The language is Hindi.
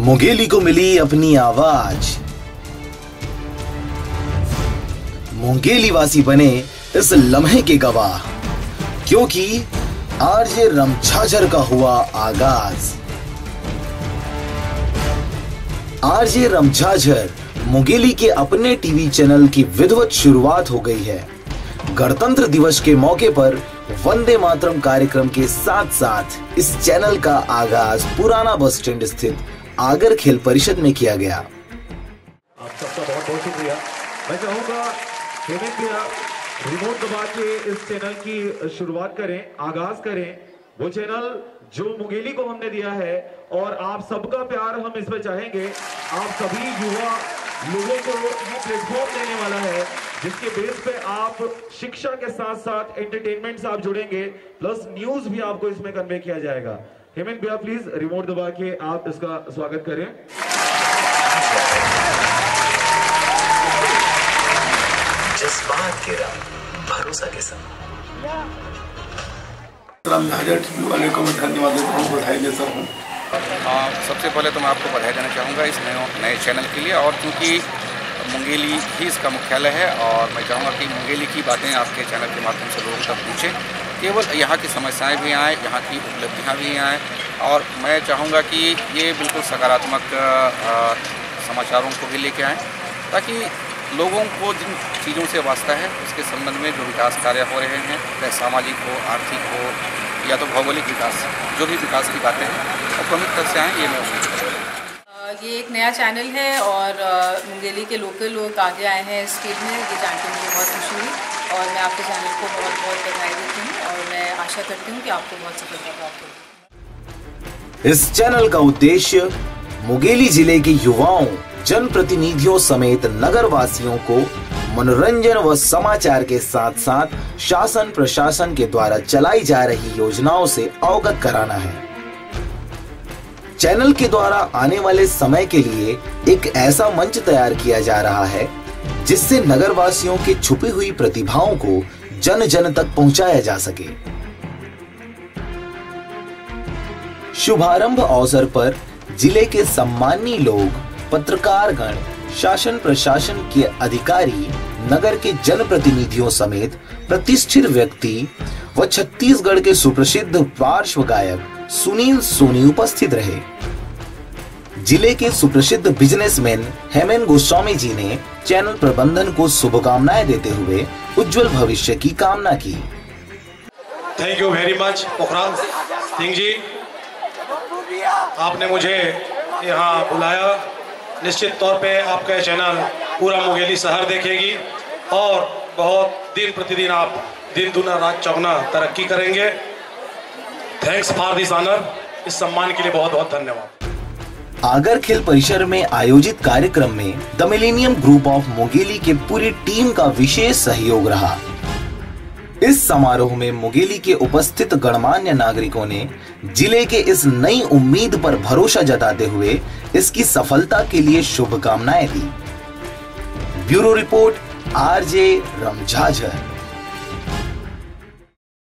मुंगेली को मिली अपनी आवाज। मुंगेली वासी बने इस लम्हे के गवाह, क्योंकि आरजे रमझाझर का हुआ आगाज। आरजे रमझाझर मुंगेली के अपने टीवी चैनल की विधिवत शुरुआत हो गई है। गणतंत्र दिवस के मौके पर वंदे मातरम कार्यक्रम के साथ साथ इस चैनल का आगाज पुराना बस स्टैंड स्थित आगर खेल परिषद में किया गया। आप सबका बहुत बहुत शुक्रिया। मैं चाहूंगा हेमंत भैया रिमोट दबा के इस चैनल की शुरुआत करें, आगाज करें। वो चैनल जो मुंगेली को हमने दिया है और आप सबका प्यार हम इसमें चाहेंगे। आप सभी युवा लोगों को ये प्लेटफॉर्म देने वाला है जिसके बेस पे आप शिक्षा के साथ साथ एंटरटेनमेंट से आप जुड़ेंगे, प्लस न्यूज भी आपको इसमें कन्वे किया जाएगा। हेमंत भैया प्लीज रिमोट दबा के आप इसका स्वागत करें। जज्बात के रंग, भरोसा के संग। रमझाझर टीवी वाले को मैं धन्यवाद देता हूँ, बधाई देता हूँ। सबसे पहले तो मैं आपको बधाई देना चाहूँगा इस नए चैनल के लिए, और क्योंकि मुंगेली ही इसका मुख्यालय है और मैं चाहूँगा कि मुंगेली की बातें आपके चैनल के माध्यम से लोगों तक पहुँचें। केवल यहाँ की समस्याएं भी आएँ, यहाँ की उपलब्धियाँ भी आएँ, और मैं चाहूँगा कि ये बिल्कुल सकारात्मक समाचारों को भी लेके आएँ, ताकि लोगों को जिन चीज़ों से वास्ता है उसके संबंध में जो विकास कार्य हो रहे हैं, चाहे सामाजिक हो, आर्थिक हो या तो भौगोलिक विकास, जो भी विकास की बातें हैं और प्रमुखता से आएँ, ये मैं उम्मीद करता हूँ। ये एक नया चैनल है और मुंगेली के लोकल लोग आगे आए हैं इस फील्ड में, ये जान के मुझे बहुत खुशी हुई और मैं आपके चैनल को बहुत बहुत बधाई देती हूँ और मैं आशा करती हूँ कि आपको बहुत सफलता प्राप्त हो। इस चैनल का उद्देश्य मुंगेली जिले के युवाओं, जनप्रतिनिधियों समेत नगर वासियों को मनोरंजन व समाचार के साथ साथ शासन प्रशासन के द्वारा चलाई जा रही योजनाओं से अवगत कराना है। चैनल के द्वारा आने वाले समय के लिए एक ऐसा मंच तैयार किया जा रहा है जिससे नगर वासियों की छुपी हुई प्रतिभाओं को जन जन तक पहुंचाया जा सके। शुभारंभ अवसर पर जिले के सम्मानीय लोग, पत्रकारगण, शासन प्रशासन के अधिकारी, नगर के जनप्रतिनिधियों समेत प्रतिष्ठित व्यक्ति व छत्तीसगढ़ के सुप्रसिद्ध पार्श्व गायक सुनील सोनी उपस्थित रहे। जिले के सुप्रसिद्ध बिजनेसमैन हेमंत गोस्वामी जी ने चैनल प्रबंधन को शुभकामनाएं देते हुए उज्जवल भविष्य की कामना की। Thank you very much Pokhraj Singh ji, आपने मुझे यहाँ बुलाया। निश्चित तौर पे आपका चैनल पूरा मुंगेली शहर देखेगी और बहुत दिन प्रतिदिन आप दिन दुना रात चौगुना तरक्की करेंगे। थैंक्स फॉर दिस ऑनर, इस सम्मान के लिए बहुत बहुत धन्यवाद। आगर खेल परिसर में आयोजित कार्यक्रम में the millennium group of Mungeli के पूरी टीम का विशेष सहयोग रहा। इस समारोह में मुंगेली के उपस्थित गणमान्य नागरिकों ने जिले के इस नई उम्मीद पर भरोसा जताते हुए इसकी सफलता के लिए शुभकामनाएं दी। Bureau report, RJ रमझाझर।